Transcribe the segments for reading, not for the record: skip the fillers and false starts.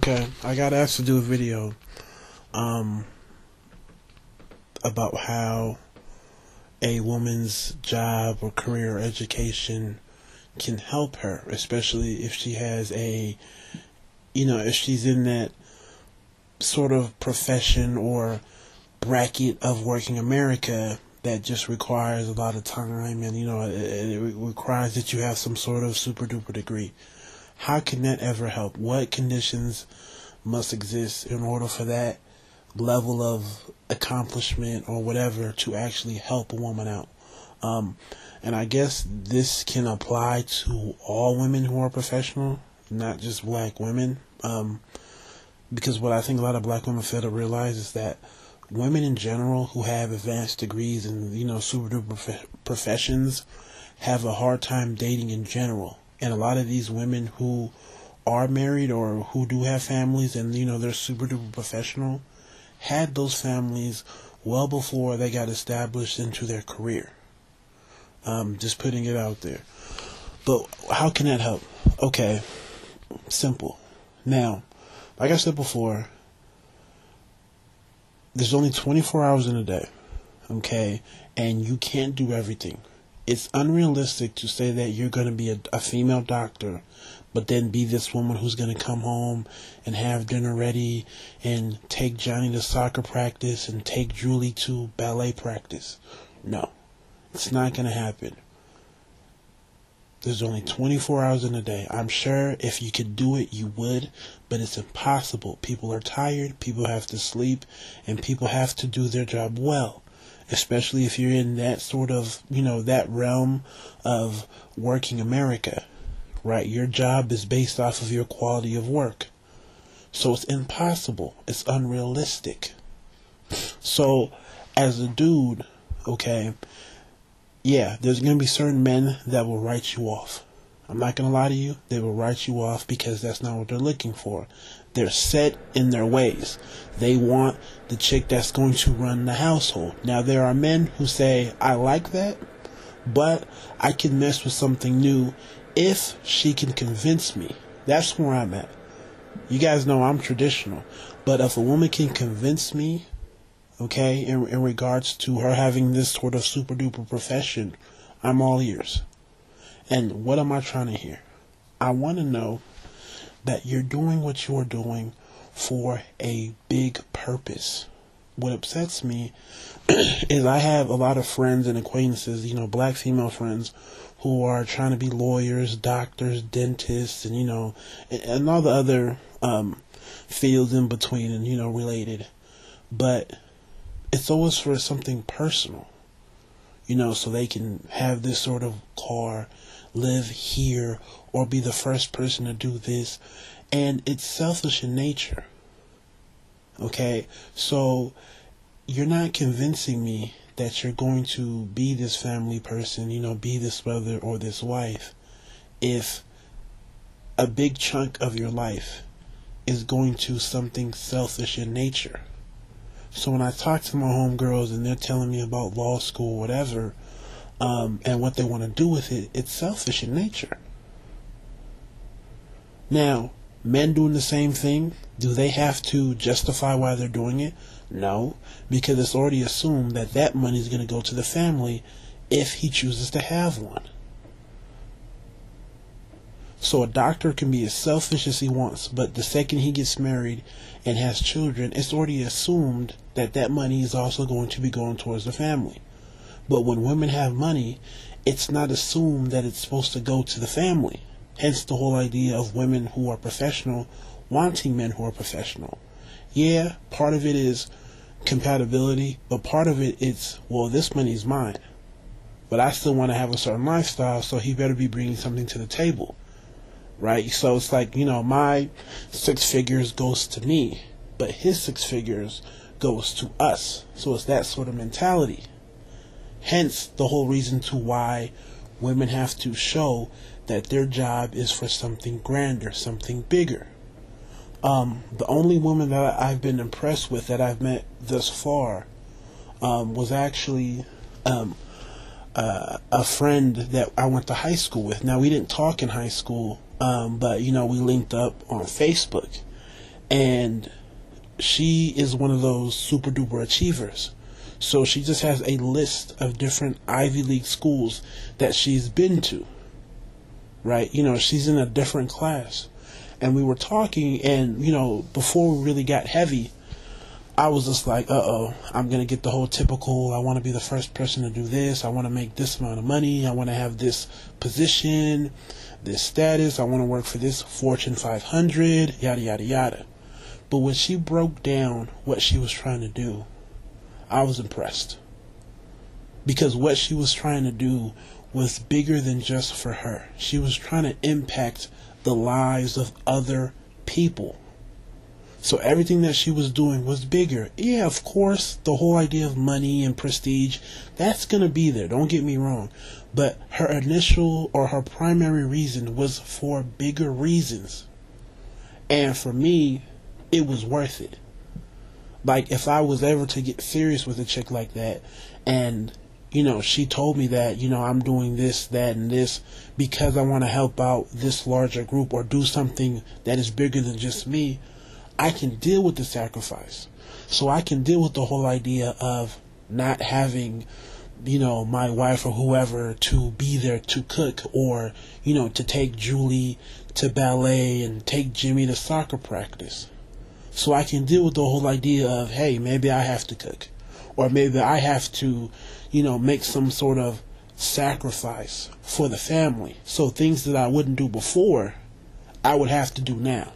Okay, I got asked to do a video um, about how a woman's job or career or education can help her, especially if she has if she's in that sort of profession or bracket of working America that just requires a lot of time and, it requires that you have some sort of super duper degree. How can that ever help? What conditions must exist in order for that level of accomplishment or whatever to actually help a woman out? And I guess this can apply to all women who are professional, not just black women. Because what I think a lot of black women fail to realize is that women in general who have advanced degrees in, super duper professions have a hard time dating in general. And a lot of these women who are married or who do have families and, they're super duper professional, had those families well before they got established into their career. Just putting it out there. But how can that help? Okay, simple. Now, like I said before, there's only 24 hours in a day, okay? And you can't do everything. It's unrealistic to say that you're going to be a female doctor, but then be this woman who's going to come home and have dinner ready and take Johnny to soccer practice and take Julie to ballet practice. No, it's not going to happen. There's only 24 hours in a day. I'm sure if you could do it, you would, but it's impossible. People are tired, people have to sleep, and people have to do their job well. Especially if you're in that sort of, that realm of working America, right? Your job is based off of your quality of work. So it's impossible. It's unrealistic. So as a dude, okay, yeah, there's going to be certain men that will write you off. I'm not going to lie to you. They will write you off because that's not what they're looking for. They're set in their ways. They want the chick that's going to run the household. Now, there are men who say, I like that, but I can mess with something new if she can convince me. That's where I'm at. You guys know I'm traditional. But if a woman can convince me, okay, in regards to her having this sort of super duper profession, I'm all ears. And what am I trying to hear? I want to know that you're doing what you're doing for a big purpose. What upsets me is I have a lot of friends and acquaintances, black female friends who are trying to be lawyers, doctors, dentists, and, and all the other fields in between and, related. But it's always for something personal, so they can have this sort of car, live here, or be the first person to do this. And it's selfish in nature. Okay? So you're not convincing me that you're going to be this family person, be this mother or this wife, if a big chunk of your life is going to something selfish in nature. So when I talk to my homegirls and they're telling me about law school, whatever, and what they want to do with it, it's selfish in nature. Now, men doing the same thing, do they have to justify why they're doing it? No, because it's already assumed that that money is going to go to the family if he chooses to have one. So a doctor can be as selfish as he wants, but the second he gets married and has children, it's already assumed that that money is also going to be going towards the family. But when women have money, it's not assumed that it's supposed to go to the family. Hence the whole idea of women who are professional wanting men who are professional. Yeah, part of it is compatibility, but part of it is, well, this money's mine, but I still want to have a certain lifestyle, so he better be bringing something to the table. Right? So it's like, my 6 figures goes to me, but his 6 figures goes to us. So it's that sort of mentality. Hence the whole reason to why women have to show that their job is for something grander, something bigger. The only woman that I've been impressed with that I've met thus far was actually a friend that I went to high school with. Now, we didn't talk in high school, but, we linked up on Facebook. And she is one of those super duper achievers. So she just has a list of different Ivy League schools that she's been to, right? You know, she's in a different class. And we were talking, and, you know, before we really got heavy, I was just like, I'm going to get the whole typical, I want to be the first person to do this, I want to make this amount of money, I want to have this position, this status, I want to work for this Fortune 500, yada, yada, yada. But when she broke down what she was trying to do, I was impressed. Because what she was trying to do was bigger than just for her. She was trying to impact the lives of other people. So everything that she was doing was bigger. Yeah, of course, the whole idea of money and prestige, that's going to be there. Don't get me wrong. But her initial or her primary reason was for bigger reasons. And for me, it was worth it. Like, if I was ever to get serious with a chick like that, and, you know, she told me that, you know, I'm doing this, that, and this because I want to help out this larger group or do something that is bigger than just me, I can deal with the sacrifice. So I can deal with the whole idea of not having, you know, my wife or whoever to be there to cook, or, you know, to take Julie to ballet and take Jimmy to soccer practice. So I can deal with the whole idea of, hey, maybe I have to cook, or maybe I have to, you know, make some sort of sacrifice for the family. So things that I wouldn't do before, I would have to do now.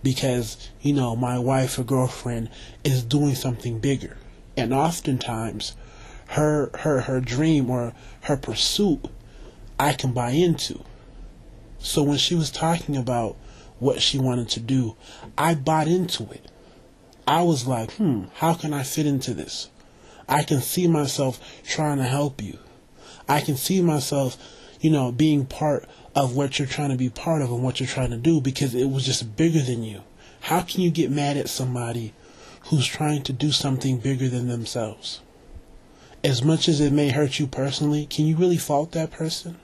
Because, you know, my wife or girlfriend is doing something bigger. And oftentimes, her dream or her pursuit, I can buy into. So when she was talking about what she wanted to do, I bought into it. I was like, how can I fit into this? I can see myself trying to help you. I can see myself, you know, being part of what you're trying to be part of and what you're trying to do, because it was just bigger than you. How can you get mad at somebody who's trying to do something bigger than themselves? As much as it may hurt you personally, can you really fault that person?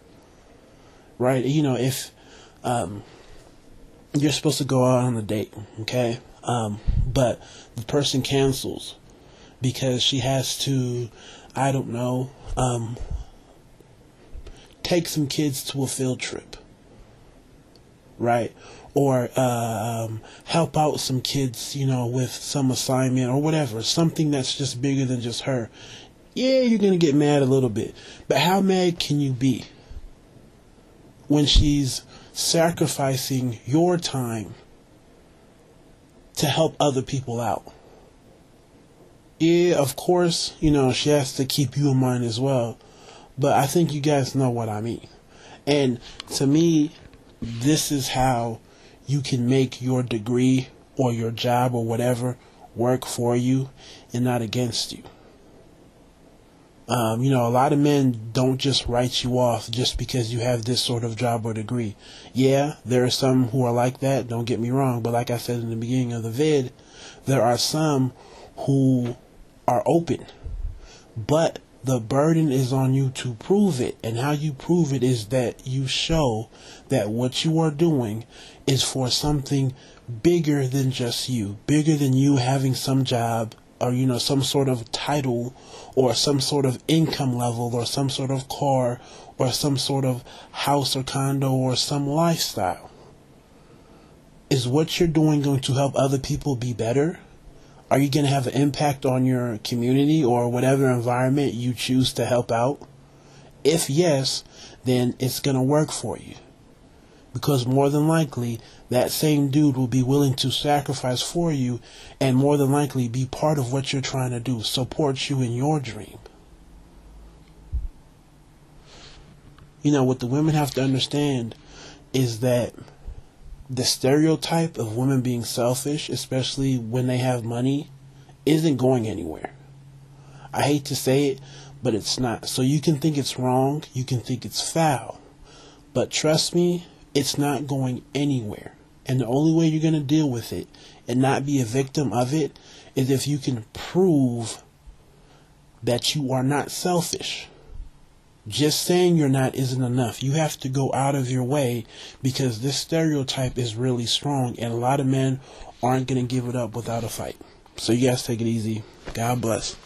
Right? You know, if you're supposed to go out on a date, okay? But the person cancels because she has to, I don't know, take some kids to a field trip, right? Or help out some kids, you know, with some assignment or whatever, something that's just bigger than just her. Yeah, you're going to get mad a little bit. But how mad can you be when she's sacrificing your time to help other people out? Yeah, of course, you know, she has to keep you in mind as well. But I think you guys know what I mean. And to me, this is how you can make your degree or your job or whatever work for you and not against you. You know, a lot of men don't just write you off just because you have this sort of job or degree. Yeah, there are some who are like that, don't get me wrong, but like I said in the beginning of the vid, there are some who are open. But the burden is on you to prove it, and how you prove it is that you show that what you are doing is for something bigger than just you, bigger than you having some job, or, you know, some sort of title, or some sort of income level, or some sort of car, or some sort of house or condo, or some lifestyle. Is what you're doing going to help other people be better? Are you going to have an impact on your community or whatever environment you choose to help out? If yes, then it's going to work for you. Because more than likely, that same dude will be willing to sacrifice for you, and more than likely be part of what you're trying to do, support you in your dream. You know, what the women have to understand is that the stereotype of women being selfish, especially when they have money, isn't going anywhere. I hate to say it, but it's not. So you can think it's wrong, you can think it's foul, but trust me, it's not going anywhere. And the only way you're going to deal with it and not be a victim of it is if you can prove that you are not selfish. Just saying you're not isn't enough. You have to go out of your way, because this stereotype is really strong, and a lot of men aren't going to give it up without a fight. So you guys take it easy. God bless.